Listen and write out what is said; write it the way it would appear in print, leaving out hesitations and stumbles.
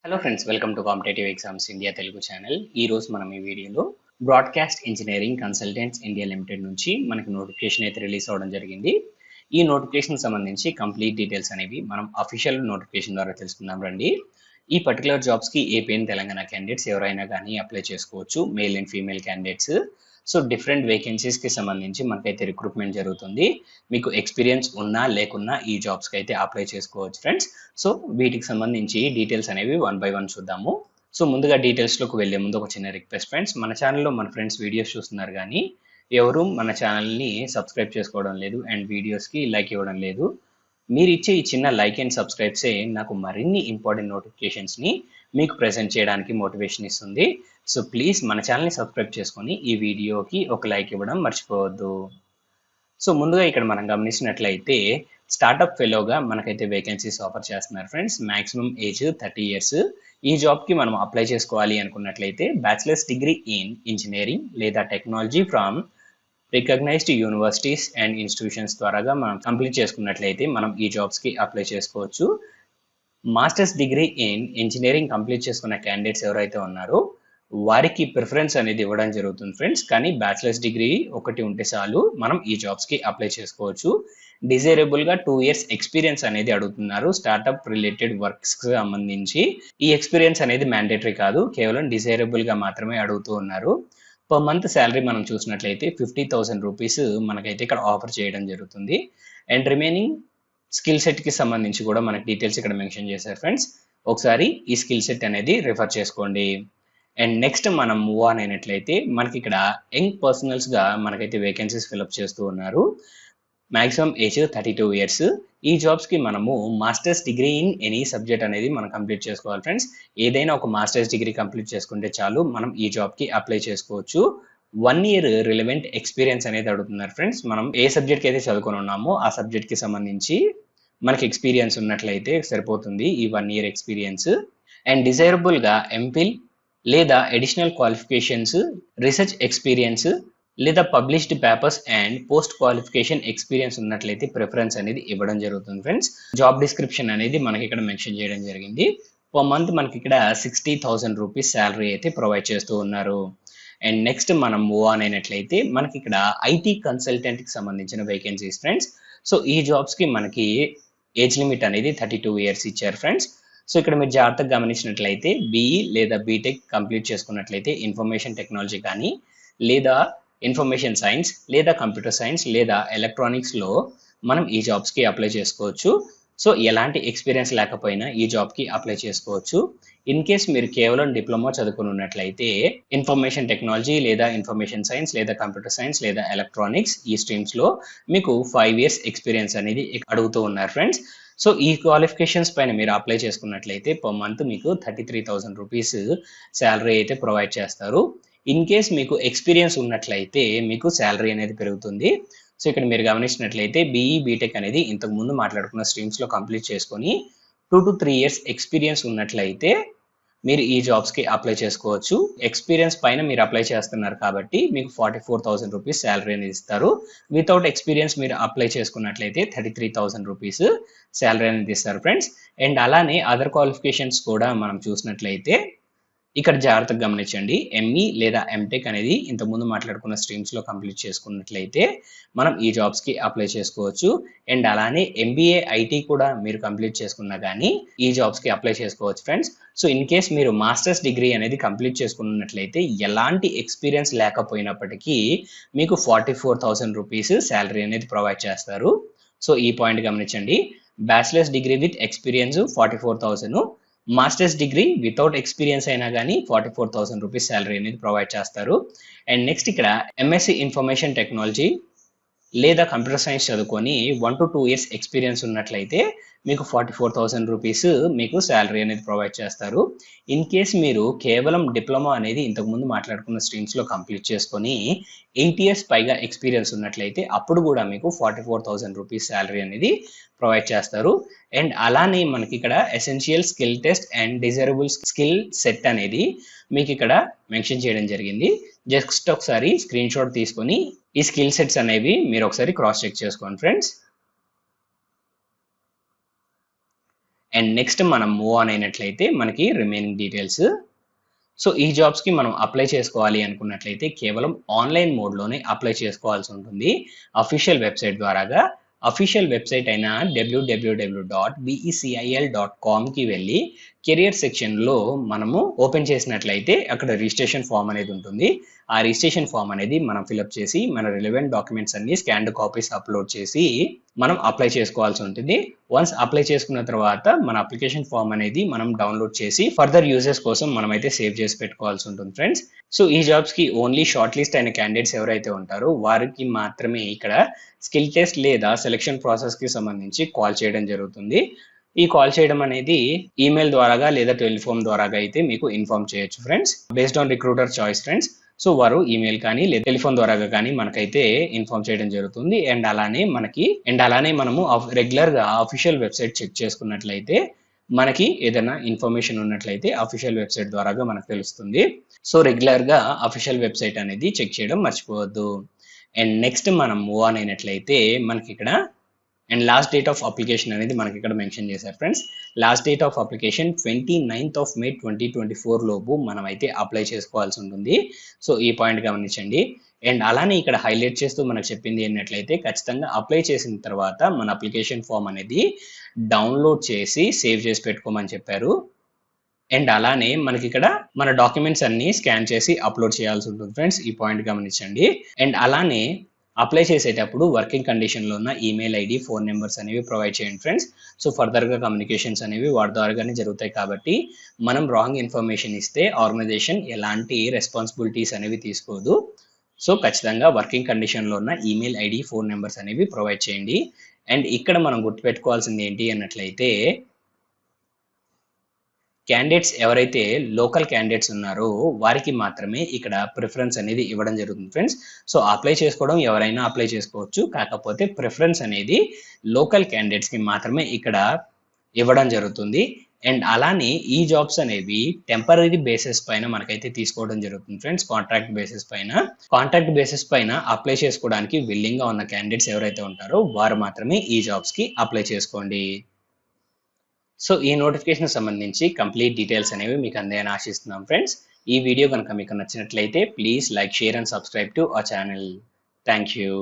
Hello friends, welcome to competitive exams India Telugu channel. ఈ రోజు మనం ఈ వీడియోలో broadcast engineering consultants India limited నుంచి మనకి నోటిఫికేషన్ అయితే రిలీజ్ అవ్వడం జరిగింది. ఈ నోటిఫికేషన్ సంబంధించి కంప్లీట్ డీటెయిల్స్ అనేవి మనం అఫీషియల్ నోటిఫికేషన్ ద్వారా తెలుసుకుందాం రండి. ఈ పర్టికులర్ జాబ్స్కి ఏపీ అండ్ తెలంగాణ క్యాండిడేట్స్ ఎవరైనా కానీ అప్లై చేసుకోవచ్చు, male and female candidates. So different వేకెన్సీస్కి సంబంధించి మనకైతే రిక్రూట్మెంట్ జరుగుతుంది. మీకు ఎక్స్పీరియన్స్ ఉన్నా లేకున్నా ఈ జాబ్స్కి అయితే అప్లై చేసుకోవచ్చు ఫ్రెండ్స్. సో వీటికి సంబంధించి డీటెయిల్స్ అనేవి వన్ బై వన్ చూద్దాము. సో ముందుగా డీటెయిల్స్లోకి వెళ్ళే ముందు ఒక చిన్న రిక్వెస్ట్ ఫ్రెండ్స్, మన ఛానల్లో మన ఫ్రెండ్స్ వీడియోస్ చూస్తున్నారు కానీ ఎవరు మన ఛానల్ని సబ్స్క్రైబ్ చేసుకోవడం లేదు అండ్ వీడియోస్కి లైక్ ఇవ్వడం లేదు. మీరు ఇచ్చే ఈ చిన్న లైక్ అండ్ సబ్స్క్రైబ్సే నాకు మరిన్ని ఇంపార్టెంట్ నోటిఫికేషన్స్ని మీకు ప్రజెంట్ చేయడానికి మోటివేషన్ ఇస్తుంది. సో ప్లీజ్ మన ఛానల్ని సబ్స్క్రైబ్ చేసుకొని ఈ వీడియోకి ఒక లైక్ ఇవ్వడం మర్చిపోవద్దు. సో ముందుగా ఇక్కడ మనం గమనించినట్లయితే స్టార్టప్ ఫెలోగా మనకైతే వేకెన్సీస్ ఆఫర్ చేస్తున్నారు ఫ్రెండ్స్. Maximum age 30 years. ఈ జాబ్కి మనం అప్లై చేసుకోవాలి అనుకున్నట్లయితే బ్యాచిలర్స్ డిగ్రీ ఇన్ ఇంజనీరింగ్ లేదా technology from recognised universities and institutions ద్వారాగా మనం కంప్లీట్ చేసుకున్నట్లయితే మనం ఈ జాబ్స్కి అప్లై చేసుకోవచ్చు. Masters degree in engineering complete చేసుకున్న క్యాండిడేట్స్ ఎవరైతే ఉన్నారో వారికి ప్రిఫరెన్స్ అనేది ఇవ్వడం జరుగుతుంది ఫ్రెండ్స్. కానీ బ్యాచిలర్స్ డిగ్రీ ఒకటి ఉంటే చాలు, మనం ఈ జాబ్స్కి అప్లై చేసుకోవచ్చు. డిజైరబుల్గా 2 years ఎక్స్పీరియన్స్ అనేది అడుగుతున్నారు స్టార్టప్ రిలేటెడ్ వర్క్స్కి సంబంధించి. ఈ ఎక్స్పీరియన్స్ అనేది మ్యాండేటరీ కాదు, కేవలం డిజైరబుల్గా మాత్రమే అడుగుతూ ఉన్నారు. పర్ మంత్ శాలరీ మనం చూసినట్లయితే 50,000 రూపీస్ మనకైతే ఇక్కడ ఆఫర్ చేయడం జరుగుతుంది. అండ్ రిమైనింగ్ స్కిల్ సెట్కి సంబంధించి కూడా మనకి డీటెయిల్స్ ఇక్కడ మెన్షన్ చేశారు ఫ్రెండ్స్. ఒకసారి ఈ స్కిల్ సెట్ అనేది రిఫర్ చేసుకోండి. అండ్ నెక్స్ట్ మనం మూవ్ ఆన్ అయినట్లయితే మనకి ఇక్కడ యంగ్ పర్సనల్స్గా మనకైతే వేకెన్సీస్ ఫిలప్ చేస్తూ ఉన్నారు. Maximum age 32 years. ఈ జాబ్స్కి మనము masters degree in any subject అనేది మనం కంప్లీట్ చేసుకోవాలి ఫ్రెండ్స్. ఏదైనా ఒక మాస్టర్స్ డిగ్రీ కంప్లీట్ చేసుకుంటే చాలు, మనం ఈ జాబ్కి అప్లై చేసుకోవచ్చు. 1 year రిలవెంట్ ఎక్స్పీరియన్స్ అనేది అడుగుతున్నారు ఫ్రెండ్స్. మనం ఏ సబ్జెక్ట్కి అయితే చదువుకొని ఉన్నామో ఆ సబ్జెక్ట్కి సంబంధించి మనకి ఎక్స్పీరియన్స్ ఉన్నట్లయితే సరిపోతుంది ఈ 1 year ఎక్స్పీరియన్స్. అండ్ డిజైరబుల్గా ఎంఫిల్ లేదా అడిషనల్ క్వాలిఫికేషన్స్, రీసెర్చ్ ఎక్స్పీరియన్స్ లేదా published papers and post qualification experience ఉన్నట్లయితే ప్రిఫరెన్స్ అనేది ఇవ్వడం జరుగుతుంది ఫ్రెండ్స్. జాబ్ డిస్క్రిప్షన్ అనేది మనకి ఇక్కడ మెన్షన్ చేయడం జరిగింది. పర్ మంత్ మనకి ఇక్కడ 60,000 రూపీస్ శాలరీ అయితే ప్రొవైడ్ చేస్తూ ఉన్నారు. అండ్ నెక్స్ట్ మనం మూవ్ ఆన్ అయినట్లయితే మనకి ఇక్కడ ఐటీ కన్సల్టెంట్కి సంబంధించిన వేకెన్సీస్ ఫ్రెండ్స్. సో ఈ జాబ్స్కి మనకి ఏజ్ లిమిట్ అనేది 32 years ఇచ్చారు ఫ్రెండ్స్. సో ఇక్కడ మీరు జాగ్రత్తగా గమనించినట్లయితే బీఈ లేదా బీటెక్ కంప్లీట్ చేసుకున్నట్లయితే ఇన్ఫర్మేషన్ టెక్నాలజీ కానీ లేదా ఇన్ఫర్మేషన్ సైన్స్ లేదా కంప్యూటర్ సైన్స్ లేదా ఎలక్ట్రానిక్స్లో మనం ఈ జాబ్స్కి అప్లై చేసుకోవచ్చు. సో ఎలాంటి ఎక్స్పీరియన్స్ లేకపోయినా ఈ జాబ్కి అప్లై చేసుకోవచ్చు. ఇన్ కేస్ మీరు కేవలం డిప్లొమా చదువుకుని ఉన్నట్లయితే ఇన్ఫర్మేషన్ టెక్నాలజీ లేదా ఇన్ఫర్మేషన్ సైన్స్ లేదా కంప్యూటర్ సైన్స్ లేదా ఎలక్ట్రానిక్స్ ఈ స్ట్రీమ్స్లో మీకు 5 years ఎక్స్పీరియన్స్ అనేది అడుగుతూ ఉన్నారు ఫ్రెండ్స్. సో ఈ క్వాలిఫికేషన్స్ పైన మీరు అప్లై చేసుకున్నట్లయితే పర్ మంత్ మీకు 33,000 రూపీస్ శాలరీ అయితే ప్రొవైడ్ చేస్తారు. ఇన్ కేస్ మీకు ఎక్స్పీరియన్స్ ఉన్నట్లయితే మీకు శాలరీ అనేది పెరుగుతుంది. సో ఇక్కడ మీరు గమనించినట్లయితే బీఈ బీటెక్ అనేది ఇంతకు ముందు మాట్లాడుకున్న స్ట్రీమ్స్లో కంప్లీట్ చేసుకొని 2 to 3 years ఎక్స్పీరియన్స్ ఉన్నట్లయితే మీరు ఈ జాబ్స్కి అప్లై చేసుకోవచ్చు. ఎక్స్పీరియన్స్ పైన మీరు అప్లై చేస్తున్నారు కాబట్టి మీకు 44,000 రూపీస్ శాలరీ అనేది ఇస్తారు. వితౌట్ ఎక్స్పీరియన్స్ మీరు అప్లై చేసుకున్నట్లయితే 33,000 రూపీస్ శాలరీ అనేది ఇస్తారు ఫ్రెండ్స్. అండ్ అలానే అదర్ క్వాలిఫికేషన్స్ కూడా మనం చూసినట్లయితే ఇక్కడ జాగ్రత్తగా గమనించండి. ఎంఈ లేదా ఎంటెక్ అనేది ఇంతకుముందు మాట్లాడుకున్న స్ట్రీమ్స్లో కంప్లీట్ చేసుకున్నట్లయితే మనం ఈ జాబ్స్కి అప్లై చేసుకోవచ్చు. అండ్ అలానే ఎంబీఏ ఐటీ కూడా మీరు కంప్లీట్ చేసుకున్నా కానీ ఈ జాబ్స్కి అప్లై చేసుకోవచ్చు ఫ్రెండ్స్. సో ఇన్ కేస్ మీరు మాస్టర్స్ డిగ్రీ అనేది కంప్లీట్ చేసుకున్నట్లయితే ఎలాంటి ఎక్స్పీరియన్స్ లేకపోయినప్పటికీ మీకు 44,000 రూపీస్ శాలరీ అనేది ప్రొవైడ్ చేస్తారు. సో ఈ పాయింట్ గమనించండి. Bachelors degree with experience 44,000, masters degree without experience అయినా కానీ 44,000 రూపీస్ శాలరీ అనేది ప్రొవైడ్ చేస్తారు. అండ్ నెక్స్ట్ ఇక్కడ ఎంఎస్సి ఇన్ఫర్మేషన్ టెక్నాలజీ లేదా కంప్యూటర్ సైన్స్ చదువుకొని 1 to 2 years ఎక్స్పీరియన్స్ ఉన్నట్లయితే మీకు 44,000 రూపీస్ మీకు శాలరీ అనేది ప్రొవైడ్ చేస్తారు. ఇన్ కేస్ మీరు కేవలం డిప్లొమా అనేది ఇంతకుముందు మాట్లాడుకున్న స్ట్రీమ్స్లో కంప్లీట్ చేసుకొని 8 years పైగా ఎక్స్పీరియన్స్ ఉన్నట్లయితే అప్పుడు కూడా మీకు 44,000 రూపీస్ శాలరీ అనేది ప్రొవైడ్ చేస్తారు. అండ్ అలానే మనకి ఇక్కడ essential skill test and desirable skill set అనేది మీకు ఇక్కడ మెన్షన్ చేయడం జరిగింది. జస్ట్ ఒకసారి స్క్రీన్ షాట్ తీసుకొని ఈ స్కిల్ సెట్స్ అనేవి మీరు ఒకసారి క్రాస్ చెక్ చేసుకోండి ఫ్రెండ్స్. అండ్ నెక్స్ట్ మనం మూవ్ ఆన్ అయినట్లయితే మనకి రిమైనింగ్ డీటెయిల్స్. సో ఈ జాబ్స్కి మనం అప్లై చేసుకోవాలి అనుకున్నట్లయితే కేవలం ఆన్లైన్ మోడ్లోనే అప్లై చేసుకోవాల్సి ఉంటుంది అఫీషియల్ వెబ్సైట్ ద్వారాగా. అఫీషియల్ వెబ్సైట్ అయిన www.becil.com కి వెళ్ళి కెరియర్ సెక్షన్లో మనము ఓపెన్ చేసినట్లయితే అక్కడ రిజిస్ట్రేషన్ ఫామ్ అనేది ఉంటుంది. ఆ రిజిస్ట్రేషన్ ఫామ్ అనేది మనం ఫిలప్ చేసి మన రిలవెంట్ డాక్యుమెంట్స్ అన్ని స్కాన్డ్ కాపీస్ అప్లోడ్ చేసి మనం అప్లై చేసుకోవాల్సి ఉంటుంది. వన్స్ అప్లై చేసుకున్న తర్వాత మన అప్లికేషన్ ఫామ్ అనేది మనం డౌన్లోడ్ చేసి ఫర్దర్ యూజెస్ కోసం మనమైతే సేవ్ చేసి పెట్టుకోవాల్సి ఉంటుంది ఫ్రెండ్స్. సో ఈ జాబ్స్కి ఓన్లీ షార్ట్ లిస్ట్ అయిన క్యాండిడేట్స్ ఎవరైతే ఉంటారో వారికి మాత్రమే ఇక్కడ స్కిల్ టెస్ట్ లేదా సెలక్షన్ ప్రాసెస్కి సంబంధించి కాల్ చేయడం జరుగుతుంది. ఈ కాల్ చేయడం అనేది ఈమెయిల్ ద్వారాగా లేదా టెలిఫోన్ ద్వారాగా అయితే మీకు ఇన్ఫార్మ్ చేయొచ్చు friends, based on recruiter choice friends. So వారు ఈమెయిల్ కానీ లేదా టెలిఫోన్ ద్వారాగా కానీ మనకైతే ఇన్ఫార్మ్ చేయడం జరుగుతుంది. అండ్ అలానే మనము రెగ్యులర్ గా అఫీషియల్ వెబ్సైట్ చెక్ చేసుకున్నట్లయితే మనకి ఏదైనా ఇన్ఫర్మేషన్ ఉన్నట్లయితే అఫీషియల్ వెబ్సైట్ ద్వారాగా మనకు తెలుస్తుంది. సో రెగ్యులర్ గా అఫీషియల్ వెబ్సైట్ అనేది చెక్ చేయడం మర్చిపోవద్దు. అండ్ నెక్స్ట్ మనం మూవ్ ఆన్ అయినట్లయితే మనకి ఇక్కడ and last date of application అనేది మనకి ఇక్కడ మెన్షన్ చేశారు friends. Last date of application 29th May 2024 లోపు మనం అయితే అప్లై చేసుకోవాల్సి ఉంటుంది. సో ఈ పాయింట్ గమనించండి. అండ్ అలానే ఇక్కడ హైలైట్ చేస్తూ మనకు చెప్పింది ఏంటంటే ఖచ్చితంగా అప్లై చేసిన తర్వాత మన అప్లికేషన్ ఫామ్ అనేది డౌన్లోడ్ చేసి సేవ్ చేసి పెట్టుకోమని చెప్పారు. అండ్ అలానే మనకి ఇక్కడ మన డాక్యుమెంట్స్ అన్ని స్కాన్ చేసి అప్లోడ్ చేయాల్సి ఉంటుంది ఫ్రెండ్స్, ఈ పాయింట్ గమనించండి. అండ్ అలానే అప్లై చేసేటప్పుడు వర్కింగ్ కండిషన్లో ఉన్న ఈమెయిల్ ఐడి, ఫోన్ నెంబర్స్ అనేవి ప్రొవైడ్ చేయండి ఫ్రెండ్స్. సో ఫర్దర్గా కమ్యూనికేషన్స్ అనేవి వాటి ద్వారాగానే జరుగుతాయి కాబట్టి మనం రాంగ్ ఇన్ఫర్మేషన్ ఇస్తే ఆర్గనైజేషన్ ఎలాంటి రెస్పాన్సిబిలిటీస్ అనేవి తీసుకోదు. సో ఖచ్చితంగా వర్కింగ్ కండిషన్లో ఉన్న ఈమెయిల్ ఐడి, ఫోన్ నెంబర్స్ అనేవి ప్రొవైడ్ చేయండి. అండ్ ఇక్కడ మనం గుర్తుపెట్టుకోవాల్సింది ఏంటి అన్నట్లయితే క్యాండిడేట్స్ ఎవరైతే లోకల్ క్యాండిడేట్స్ ఉన్నారో వారికి మాత్రమే ఇక్కడ ప్రిఫరెన్స్ అనేది ఇవ్వడం జరుగుతుంది ఫ్రెండ్స్. సో అప్లై చేసుకోవడం ఎవరైనా అప్లై చేసుకోవచ్చు, కాకపోతే ప్రిఫరెన్స్ అనేది లోకల్ క్యాండిడేట్స్కి మాత్రమే ఇక్కడ ఇవ్వడం జరుగుతుంది. అండ్ అలానే ఈ జాబ్స్ అనేవి టెంపరీ బేసిస్ పైన మనకైతే తీసుకోవడం జరుగుతుంది ఫ్రెండ్స్. కాంట్రాక్ట్ బేసిస్ పైన అప్లై చేసుకోవడానికి విల్లింగ్గా ఉన్న క్యాండిడేట్స్ ఎవరైతే ఉంటారో వారు మాత్రమే ఈ జాబ్స్కి అప్లై చేసుకోండి. సో ఈ నోటిఫికేషన్ సంబంధించి కంప్లీట్ డీటెయిల్స్ అనేవి మీకు అందాయని ఆశిస్తున్నాం ఫ్రెండ్స్. ఈ వీడియో కనుక మీకు నచ్చినట్లయితే please like, share and subscribe to our channel. Thank you.